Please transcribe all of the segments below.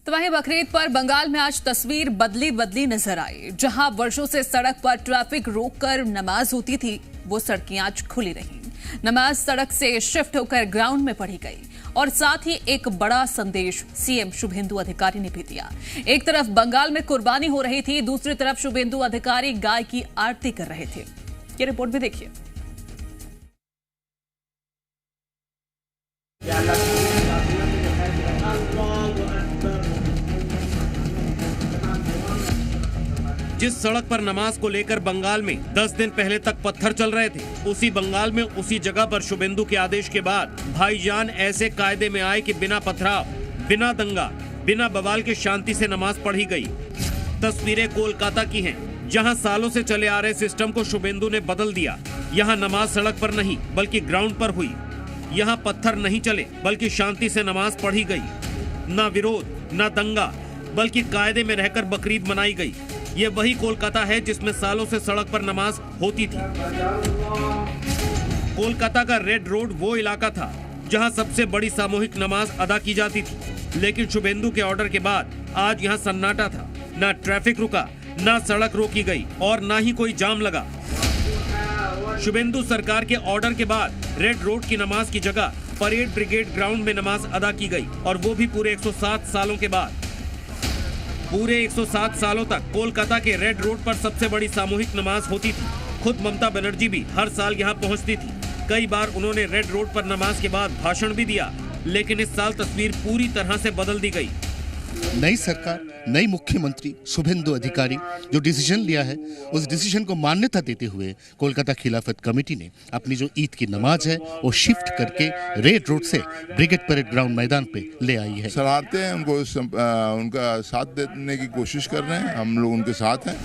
तो वहीं बकरीद पर बंगाल में आज तस्वीर बदली बदली नजर आई। जहां वर्षों से सड़क पर ट्रैफिक रोककर नमाज होती थी, वो सड़कें आज खुली रहीं। नमाज सड़क से शिफ्ट होकर ग्राउंड में पढ़ी गई और साथ ही एक बड़ा संदेश सीएम शुभेंदु अधिकारी ने भी दिया। एक तरफ बंगाल में कुर्बानी हो रही थी, दूसरी तरफ शुभेंदु अधिकारी गाय की आरती कर रहे थे। ये रिपोर्ट भी देखिए। जिस सड़क पर नमाज को लेकर बंगाल में 10 दिन पहले तक पत्थर चल रहे थे, उसी बंगाल में उसी जगह पर शुभेंदु के आदेश के बाद भाईजान ऐसे कायदे में आए कि बिना पथराव, बिना दंगा, बिना बवाल के शांति से नमाज पढ़ी गई। तस्वीरें कोलकाता की हैं, जहां सालों से चले आ रहे सिस्टम को शुभेंदु ने बदल दिया। यहां नमाज सड़क पर नहीं बल्कि ग्राउंड पर हुई। यहाँ पत्थर नहीं चले बल्कि शांति से नमाज पढ़ी गई। ना विरोध, ना दंगा, बल्कि कायदे में रहकर बकरीद मनाई गई। ये वही कोलकाता है जिसमें सालों से सड़क पर नमाज होती थी। कोलकाता का रेड रोड वो इलाका था जहां सबसे बड़ी सामूहिक नमाज अदा की जाती थी। लेकिन शुभेंदु के ऑर्डर के बाद आज यहां सन्नाटा था। ना ट्रैफिक रुका, ना सड़क रोकी गई और ना ही कोई जाम लगा। शुभेंदु सरकार के ऑर्डर के बाद रेड रोड की नमाज की जगह परेड ब्रिगेड ग्राउंड में नमाज अदा की गई, और वो भी पूरे 107 सालों के बाद। पूरे 107 सालों तक कोलकाता के रेड रोड पर सबसे बड़ी सामूहिक नमाज होती थी। खुद ममता बनर्जी भी हर साल यहाँ पहुँचती थी। कई बार उन्होंने रेड रोड पर नमाज के बाद भाषण भी दिया, लेकिन इस साल तस्वीर पूरी तरह से बदल दी गई। नई सरकार, नई मुख्यमंत्री शुभेंदु अधिकारी जो डिसीजन लिया है, उस डिसीजन को मान्यता देते हुए कोलकाता खिलाफत कमेटी ने अपनी जो ईद की नमाज है वो शिफ्ट करके रेड रोड से ब्रिगेड परेड ग्राउंड मैदान पे ले आई है। सराहते हैं उनको, उनका साथ देने की कोशिश कर रहे हैं, हम लोग उनके साथ हैं।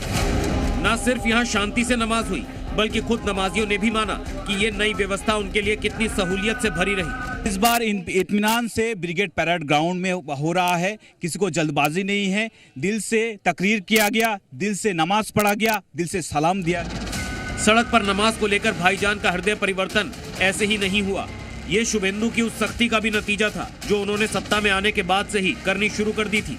न सिर्फ यहाँ शांति से नमाज हुई, बल्कि खुद नमाजियों ने भी माना कि ये नई व्यवस्था उनके लिए कितनी सहूलियत से भरी रही। इस बार इत्मीनान से ब्रिगेड परेड ग्राउंड में हो रहा है, किसी को जल्दबाजी नहीं है। दिल से तकरीर किया गया, दिल से नमाज पढ़ा गया, दिल से सलाम दिया। सड़क पर नमाज को लेकर भाईजान का हृदय परिवर्तन ऐसे ही नहीं हुआ। ये शुभेंदु की उस सख्ती का भी नतीजा था जो उन्होंने सत्ता में आने के बाद से ही करनी शुरू कर दी थी।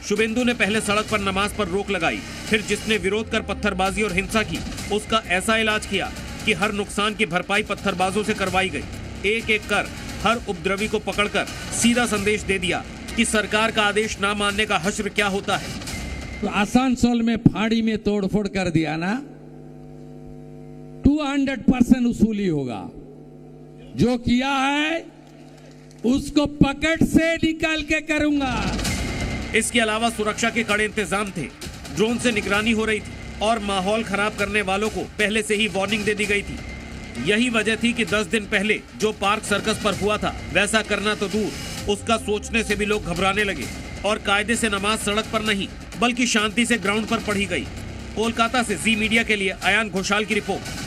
शुभेंदु ने पहले सड़क पर नमाज पर रोक लगाई, फिर जिसने विरोध कर पत्थरबाजी और हिंसा की उसका ऐसा इलाज किया कि हर नुकसान की भरपाई पत्थरबाजों से करवाई गई। एक एक कर हर उपद्रवी को पकड़कर सीधा संदेश दे दिया कि सरकार का आदेश ना मानने का हश्र क्या होता है। तो आसनसोल में फाड़ी में तोड़फोड़ कर दिया ना, 200% वसूली होगा। जो किया है उसको पकड़ से निकाल के करूंगा। इसके अलावा सुरक्षा के कड़े इंतजाम थे, ड्रोन से निगरानी हो रही थी और माहौल खराब करने वालों को पहले से ही वार्निंग दे दी गई थी। यही वजह थी कि 10 दिन पहले जो पार्क सर्कस पर हुआ था वैसा करना तो दूर, उसका सोचने से भी लोग घबराने लगे और कायदे से नमाज सड़क पर नहीं बल्कि शांति से ग्राउंड पर पढ़ी गई। कोलकाता से जी मीडिया के लिए अयान घोषाल की रिपोर्ट।